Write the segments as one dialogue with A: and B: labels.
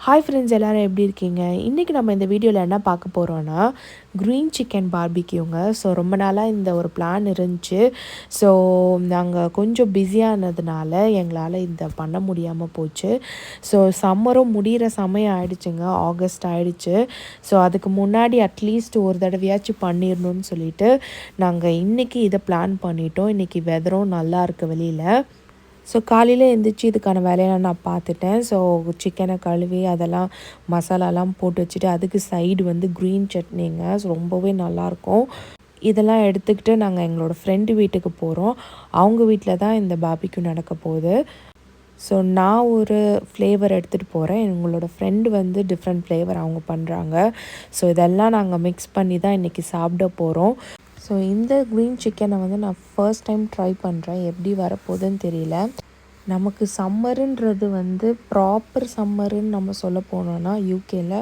A: Hi friends, எல்லோரும் எப்படி இருக்கீங்க? இன்றைக்கி நம்ம இந்த வீடியோவில் என்ன பார்க்க போகிறோன்னா க்ரீன் சிக்கன் பார்பிக்யூங்க. ஸோ ரொம்ப நாளாக இந்த ஒரு பிளான் இருந்துச்சு. ஸோ நாங்கள் கொஞ்சம் பிஸியானதுனால எங்களால் இந்த பண்ண முடியாமல் போச்சு. ஸோ சம்மரும் முடிகிற சமயம் ஆயிடுச்சுங்க, ஆகஸ்ட் ஆகிடுச்சு. ஸோ அதுக்கு முன்னாடி அட்லீஸ்ட் ஒரு தடவையாச்சும் பண்ணிடணும்னு சொல்லிட்டு நாங்கள் இன்றைக்கி இதை பிளான் பண்ணிட்டோம். இன்றைக்கி வெதரும் நல்லா இருக்குது வெளியில். ஸோ காலையில் எழுந்திரிச்சி இதுக்கான வேலையெல்லாம் நான் பார்த்துட்டேன். ஸோ சிக்கனை கழுவி அதெல்லாம் மசாலாலாம் போட்டு வச்சுட்டு அதுக்கு சைடு வந்து க்ரீன் சட்னிங்க. ஸோ ரொம்பவே நல்லாயிருக்கும். இதெல்லாம் எடுத்துக்கிட்டு நாங்கள் எங்களோட ஃப்ரெண்டு வீட்டுக்கு போகிறோம். அவங்க வீட்டில் தான் இந்த பார்பிக்யூ நடக்க போகுது. ஸோ நான் ஒரு ஃப்ளேவர் எடுத்துகிட்டு போகிறேன். எங்களோட ஃப்ரெண்டு வந்து டிஃப்ரெண்ட் ஃப்ளேவர் அவங்க பண்ணுறாங்க. ஸோ இதெல்லாம் நாங்கள் மிக்ஸ் பண்ணி தான் இன்றைக்கி சாப்பிட போகிறோம். ஸோ இந்த க்ரீன் சிக்கனை வந்து நான் ஃபர்ஸ்ட் டைம் ட்ரை பண்ணுறேன். எப்படி வரப்போகுதுன்னு தெரியல. நமக்கு சம்மருன்றது வந்து ப்ராப்பர் சம்மருன்னு நம்ம சொல்ல போனோன்னா யூகேயில்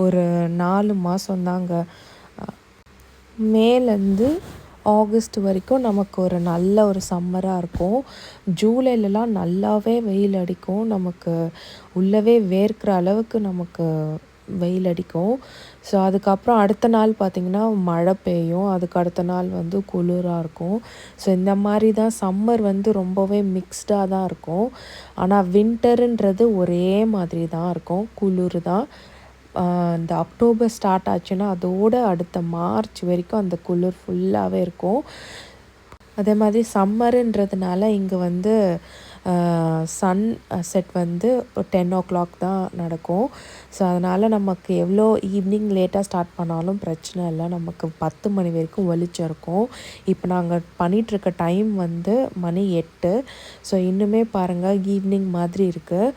A: ஒரு 4 மாதம்தாங்க. மேலேருந்து ஆகஸ்ட் வரைக்கும் நமக்கு ஒரு நல்ல ஒரு சம்மராக இருக்கும். ஜூலைலலாம் நல்லாவே வெயில் அடிக்கும். நமக்கு உள்ளவே வேர்க்கிற அளவுக்கு நமக்கு வெயில் அடிக்கும். ஸோ அதுக்கப்புறம் அடுத்த நாள் பார்த்திங்கன்னா மழை பெய்யும். அதுக்கு அடுத்த நாள் வந்து குளிராக இருக்கும். ஸோ இந்த மாதிரி தான் சம்மர் வந்து ரொம்பவே மிக்ஸ்டாக தான் இருக்கும். ஆனால் வின்டருன்றது ஒரே மாதிரி தான் இருக்கும், குளிர் தான். இந்த அக்டோபர் ஸ்டார்ட் ஆச்சுன்னா அதோடு அடுத்த மார்ச் வரைக்கும் அந்த குளிர் ஃபுல்லாகவே இருக்கும். அதே மாதிரி சம்மருன்றதுனால இங்கே வந்து சன் செட் வந்து 10 o'clock தான் நடக்கும். ஸோ அதனால் நமக்கு எவ்வளோ ஈவினிங் லேட்டாக ஸ்டார்ட் பண்ணாலும் பிரச்சனை இல்லை. நமக்கு 10 மணி வரைக்கும் வெளிச்சம் இருக்கும். இப்போ நாங்கள் பண்ணிகிட்ருக்க டைம் வந்து மணி 8. ஸோ இன்னுமே பாருங்கள் ஈவினிங் மாதிரி இருக்குது.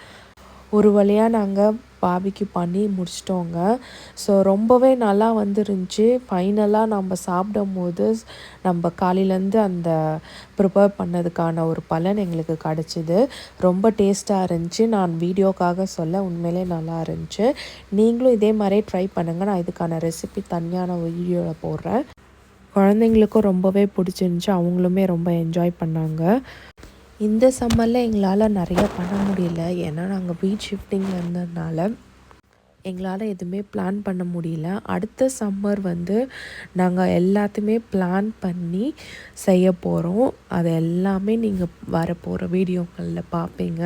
A: ஒரு வழியாக நாங்கள் பார்பிக்யூ பண்ணி முடிச்சிட்டோங்க. ஸோ ரொம்பவே நல்லா வந்துருந்துச்சு. ஃபைனலாக நம்ம சாப்பிடும் போது நம்ம காலையிலேருந்து அந்த ப்ரிப்பேர் பண்ணதுக்கான ஒரு பலன் எங்களுக்கு கிடச்சிது. ரொம்ப டேஸ்ட்டாக இருந்துச்சு. நான் வீடியோக்காக சொல்ல, உண்மையிலே நல்லா இருந்துச்சு. நீங்களும் இதே மாதிரியே ட்ரை பண்ணுங்கள். நான் இதுக்கான ரெசிபி தனியான வீடியோவில் போடுறேன். குழந்தைங்களுக்கும் ரொம்பவே பிடிச்சிருந்துச்சி. அவங்களுமே ரொம்ப என்ஜாய் பண்ணாங்க. இந்த சம்மரில் எங்களால் நிறையா பண்ண முடியல. ஏன்னா நாங்கள் வீட் ஷிஃப்டிங்கில் இருந்ததுனால எங்களால் எதுவுமே பிளான் பண்ண முடியல. அடுத்த சம்மர் வந்து நாங்கள் எல்லாத்தையுமே பிளான் பண்ணி செய்ய போகிறோம். அது எல்லாமே நீங்கள் வரப்போகிற வீடியோக்களில் பார்ப்பீங்க.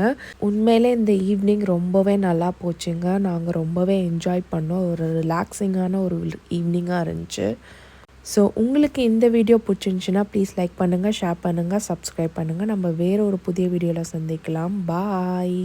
A: உண்மையிலே இந்த ஈவினிங் ரொம்பவே நல்லா போச்சுங்க. நாங்கள் ரொம்பவே என்ஜாய் பண்ணோம். ஒரு ரிலாக்ஸிங்கான ஒரு ஈவினிங்காக இருந்துச்சு. ஸோ உங்களுக்கு இந்த வீடியோ பிடிச்சிருந்துச்சின்னா ப்ளீஸ் லைக் பண்ணுங்கள், ஷேர் பண்ணுங்கள், சப்ஸ்கிரைப் பண்ணுங்கள். நம்ம வேறு ஒரு புதிய வீடியோவில் சந்திக்கலாம். பாய்.